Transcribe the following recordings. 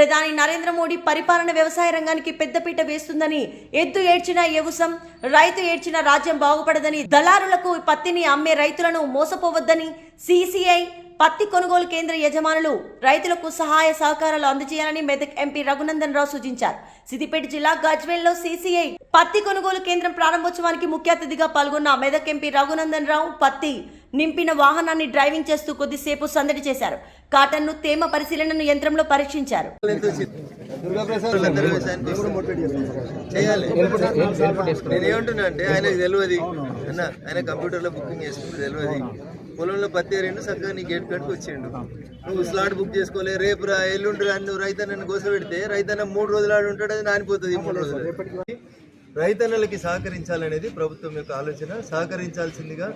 ప్రధాని నరేంద్ర మోడీ పరిపాలన వ్యవసాయ రంగానికి పెద్దపీట వేస్తుందని, ఎద్దు ఏడ్చిన యవసం, రైతు ఏడ్చిన రాజ్యం బాగుపడదని, దళారులకు పత్తిని అమ్మే రైతులను మోసపోవద్దని సిసిఐ పత్తి కొనుగోలు కేంద్ర యజమానులు రైతులకు సహాయ సహకారాలు అందజేయాలని మెదక్ ఎంపీ రఘునందన్ రావు సూచించారు. సిద్దిపేట జిల్లా గజ్వేల్లో సిసిఐ పత్తి కొనుగోలు కేంద్రం ప్రారంభోత్సవానికి ముఖ్య అతిథిగా పాల్గొన్న మెదక్ ఎంపీ రఘునందన్ రావు పత్తి నింపిన వాహనాన్ని డ్రైవింగ్ చేస్తూ కొద్దిసేపు సందడి చేశారు. కాటన్ను తేమ పరిశీలన యంత్రంలో పరీక్షించారు. ఆయన కంప్యూటర్ లో బుకింగ్ చేసుకుంటే తెలియదు. పొలంలో పత్తి ఏరిండు, చక్కగా నీ గేట్ కట్టుకు వచ్చిండు. నువ్వు స్లాట్ బుక్ చేసుకోలే, రేపు రా ఎల్లుండి రా, నువ్వు రైతన్నను కోస పెడితే రైతన్న 3 రోజులు ఆడు ఉంటాడు, అది నానిపోతుంది 3 రోజులు. రైతన్నలకి సహకరించాలనేది ప్రభుత్వం యొక్క ఆలోచన. సహకరించాల్సిందిగా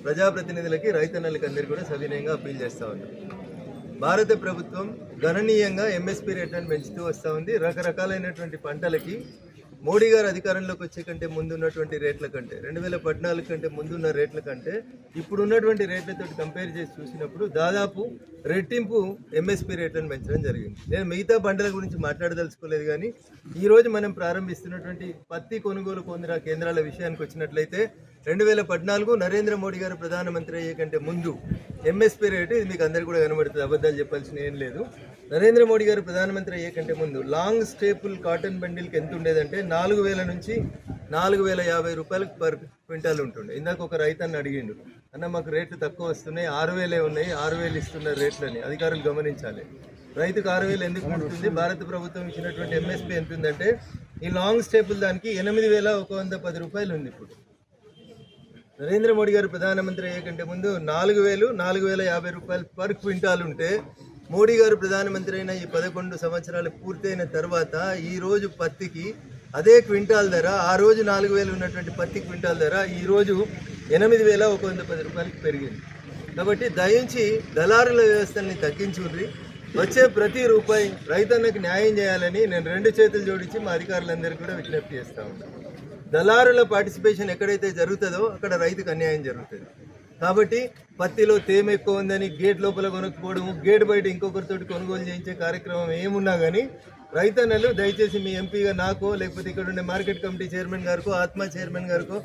ప్రజాప్రతినిధులకి, రైతన్నలకి అందరికీ కూడా సవినయంగా అప్పీల్ చేస్తూ ఉన్నాం. భారత ప్రభుత్వం గణనీయంగా ఎంఎస్పీ రేట్లను పెంచుతూ వస్తూ ఉంది. రకరకాలైనటువంటి పంటలకి మోడీ గారు అధికారంలోకి వచ్చే కంటే ముందున్నటువంటి రేట్ల కంటే, 2014 కంటే ముందున్న రేట్ల కంటే ఇప్పుడు ఉన్నటువంటి రేట్లతో కంపేర్ చేసి చూసినప్పుడు దాదాపు రెట్టింపు ఎంఎస్పీ రేట్లను పెంచడం జరిగింది. నేను మిగతా పంటల గురించి మాట్లాడదలుచుకోలేదు, కానీ ఈరోజు మనం ప్రారంభిస్తున్నటువంటి పత్తి కొనుగోలు కేంద్రాల విషయానికి వచ్చినట్లయితే 2014 నరేంద్ర మోడీ గారు ప్రధానమంత్రి అయ్యే కంటే ముందు ఎంఎస్పీ రేటు, ఇది మీకు అందరికీ కూడా కనబడుతుంది, అబద్ధాలు చెప్పాల్సిన ఏం లేదు. నరేంద్ర మోడీ గారు ప్రధానమంత్రి అయ్యే కంటే ముందు లాంగ్ స్టేపుల్ కాటన్ బండిల్కి ఎంత ఉండేదంటే 4,000 నుంచి 4,050 రూపాయలకు పర్ క్వింటాల్ ఉంటుండే. ఇందాక ఒక రైతన్న అడిగిండు, అన్న మాకు రేట్లు తక్కువ వస్తున్నాయి, 6,000 ఉన్నాయి, 6,000 ఇస్తున్న రేట్లని అధికారులు గమనించాలి. రైతుకు 6,000 ఎందుకు ఉంటుంది? భారత ప్రభుత్వం ఇచ్చినటువంటి ఎంఎస్పీ ఎంత ఉందంటే ఈ లాంగ్ స్టేపుల్ దానికి 8,110 రూపాయలు ఉంది. ఇప్పుడు నరేంద్ర మోడీ గారు ప్రధానమంత్రి అయ్యే కంటే ముందు 4,000, 4,050 రూపాయలు పర్ క్వింటాల్ ఉంటే, మోడీ గారు ప్రధానమంత్రి అయిన ఈ 11 సంవత్సరాలు పూర్తయిన తర్వాత ఈ రోజు పత్తికి అదే క్వింటాల్ ధర, ఆ రోజు 4,000 ఉన్నటువంటి పత్తి క్వింటాల్ ధర ఈ రోజు 8,110 రూపాయలకి పెరిగింది. కాబట్టి దయించి దళారుల వ్యవస్థల్ని తగ్గించుర్రి, వచ్చే ప్రతి రూపాయి రైతన్నకు న్యాయం చేయాలని నేను 2 చేతులు జోడించి మా అధికారులందరికీ కూడా విజ్ఞప్తి చేస్తా ఉన్నాను. దళారుల పార్టిసిపేషన్ ఎక్కడైతే జరుగుతుందో అక్కడ రైతుకు అన్యాయం జరుగుతుంది. కాబట్టి పత్తిలో తేమ ఎక్కువ ఉందని గేట్ లోపల కొనుక్కోవడం, గేట్ బయట ఇంకొకరితో కొనుగోలు చేయించే కార్యక్రమం ఏమున్నా కానీ రైతన్నలు దయచేసి మీ ఎంపీగా నాకో, లేకపోతే ఇక్కడ ఉండే మార్కెట్ కమిటీ చైర్మన్ గారికో, ఆత్మ చైర్మన్ గారికో